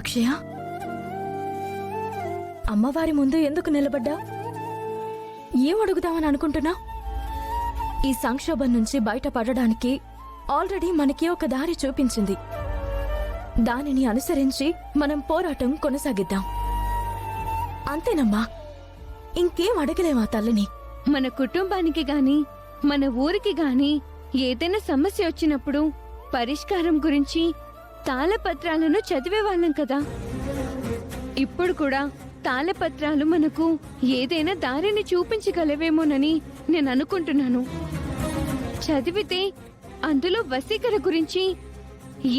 అక్షయ, అమ్మవారి ముందు ఎందుకు నిలబడ్డా? ఏం అడుగుదామని అనుకుంటున్నా? ఈ సంక్షోభం నుంచి బయటపడడానికి ఆల్రెడీ మనకి ఒక దారి చూపించింది. దానిని అనుసరించి మనం పోరాటం కొనసాగిద్దాం. అంతేనమ్మా, ఇంకేం అడగలేమా తల్లిని. మన కుటుంబానికి గాని మన ఊరికి గాని ఏదైనా సమస్య వచ్చినప్పుడు పరిష్కారం గురించి తాళపత్రాలను చదివేవాళ్ళం కదా. ఇప్పుడు కూడా తాళపత్రాలు మనకు ఏదైనా దారిని చూపించగలవేమోనని నేను అనుకుంటున్నాను. చదివితే అందులో వసీకర గురించి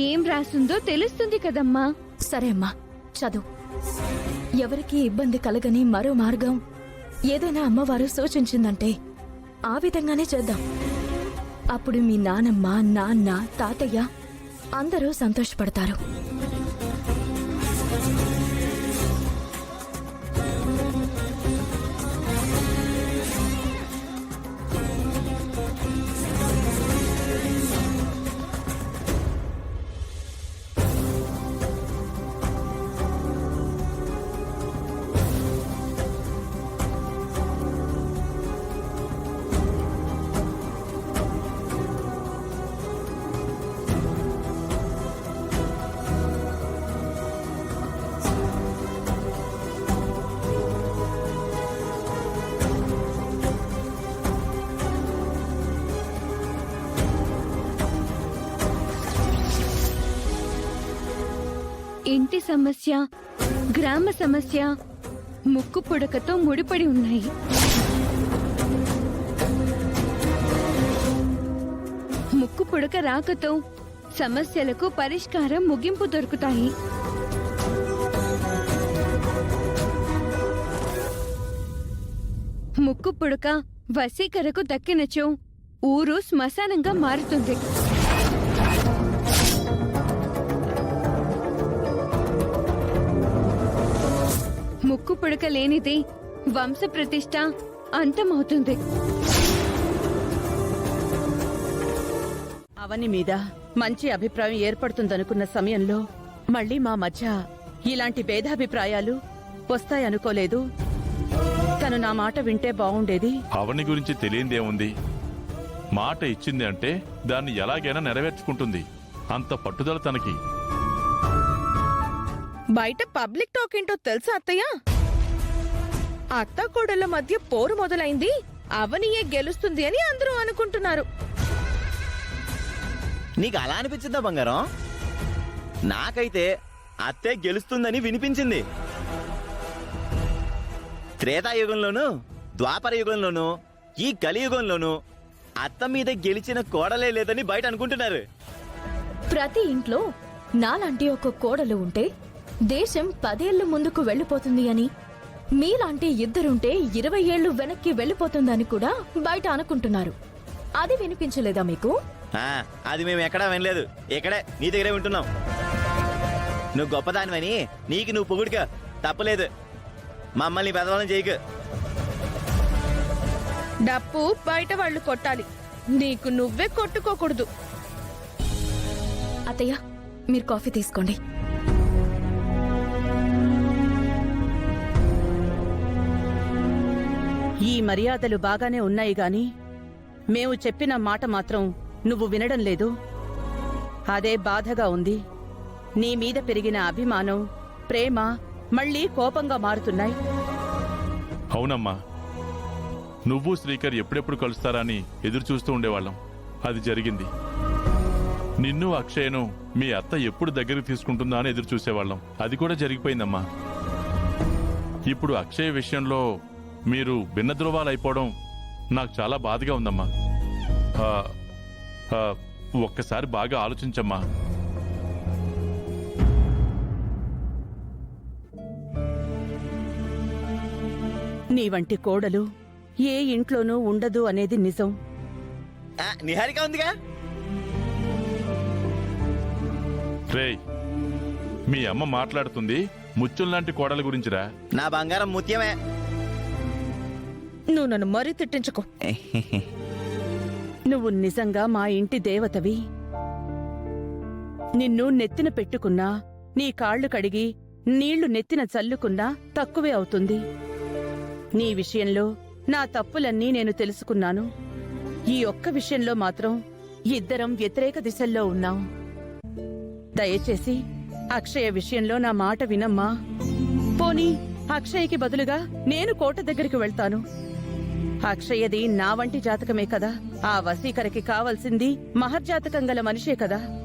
ఏం రాసుందో తెలుస్తుంది కదమ్మా. సరే అమ్మా, చదువు. ఎవరికీ ఇబ్బంది కలగని మరో మార్గం ఏదైనా అమ్మవారు సూచించిందంటే ఆ విధంగానే చేద్దాం. అప్పుడు మీ నానమ్మ, నాన్న, తాతయ్య అందరూ సంతోషపడతారు. ఇంటి సమస్య, గ్రామ సమస్య ముక్కు పుడకతో ముడిపడి ఉన్నాయి. ముక్కు పుడక రాకతో సమస్యలకు పరిష్కారం, ముగింపు దొరుకుతాయి. ముక్కు పుడక వశీకరకు దక్కినచో ఊరు శ్మశానంగా మారుతుంది. ముక్కు పుడక లేనిది వంశ ప్రతిష్ట అంతమవుతుంది. అవని మీద మంచి అభిప్రాయం ఏర్పడుతుందనుకున్న సమయంలో మళ్ళీ మా మధ్య ఇలాంటి భేదాభిప్రాయాలు వస్తాయనుకోలేదు. తను నా మాట వింటే బావుండేది. అవని గురించి తెలియందేముంది? మాట ఇచ్చింది అంటే దాన్ని ఎలాగైనా నెరవేర్చుకుంటుంది. అంత పట్టుదల తనకి. బయట పబ్లిక్ టాక్ ఏంటో తెలుసా అత్తయ్య? అత్త కోడళ్ల మధ్య పోరు మొదలైంది, అవనియే గెలుస్తుంది అని అందరూ అనుకుంటున్నారు. నీకు అలా అనిపించిందా బంగారం? నాకైతే అత్తే గెలుస్తుందని వినిపించింది. త్రేతాయుగంలోనూ ద్వాపర యుగంలోనూ ఈ కలియుగంలోనూ అత్త మీద గెలిచిన కోడలే లేదని బయట అనుకుంటున్నారు. ప్రతి ఇంట్లో నాలాంటి ఒక కోడలు ఉంటే దేశం 10 ఏళ్లు ముందుకు వెళ్లిపోతుంది అని, మీలాంటి ఇద్దరుంటే 20 ఏళ్లు వెనక్కి వెళ్లిపోతుందని కూడా బయట అనుకుంటున్నారు. అది వినిపించలేదా మీకు? అది మేము ఎక్కడా వినలేదు. ఇక్కడే నీ దగ్గరే వింటున్నాం. నువ్వు గొప్పదానివని నీకు నువ్వు పొగుడుక తప్పలేదు. మమ్మల్ని పెదవాళ్ళని చేయకు. డప్పు బయట వాళ్ళు కొట్టాలి, నీకు నువ్వే కొట్టుకోకూడదు. అత్తయ్య, మీరు కాఫీ తీసుకోండి. ఈ మర్యాదలు బాగానే ఉన్నాయి గాని మేము చెప్పిన మాట మాత్రం నువ్వు వినడం లేదు. అదే బాధగా ఉంది. నీ మీద పెరిగిన అభిమానం, ప్రేమ మళ్ళీ కోపంగా మారుతున్నాయి. అవునమ్మా, నువ్వు శ్రీకర్ ఎప్పుడెప్పుడు కలుస్తారని ఎదురు చూస్తూ ఉండేవాళ్ళం. అది జరిగింది. నిన్ను, అక్షయను మీ అత్త ఎప్పుడు దగ్గరికి తీసుకుంటుందా అని ఎదురు చూసేవాళ్ళం. అది కూడా జరిగిపోయిందమ్మా. ఇప్పుడు అక్షయ్ విషయంలో మీరు భిన్న ధృవాలైపోవడం నాకు చాలా బాధగా ఉందమ్మా. ఒక్కసారి బాగా ఆలోచించమ్మా. నీ వంటి కోడలు ఏ ఇంట్లోనూ ఉండదు అనేది నిజం. నిహారిక ఉందిగా. రేయ్, మీ అమ్మ మాట్లాడుతుంది ముత్యంలాంటి కోడల గురించిరా. నా బంగారం ముత్యమే. నువ్వు నన్ను మరీ తిట్టించుకో. నువ్వు నిజంగా మా ఇంటి దేవతవి. నిన్ను నెత్తిన పెట్టుకున్నా నీ కాళ్లు కడిగి నీళ్లు నెత్తిన చల్లుకున్నా తక్కువే అవుతుంది. నీ విషయంలో నా తప్పులన్నీ నేను తెలుసుకున్నాను. ఈ ఒక్క విషయంలో మాత్రం ఇద్దరం వ్యతిరేక దిశల్లో ఉన్నాం. దయచేసి అక్షయ విషయంలో నా మాట వినమ్మా. పోనీ అక్షయకి బదులుగా నేను కోట దగ్గరికి వెళ్తాను. అక్షయది నా వంటి జాతకమే కదా. ఆ వసీకరకి కావలసింది మహర్జాతకం గల మనిషే కదా.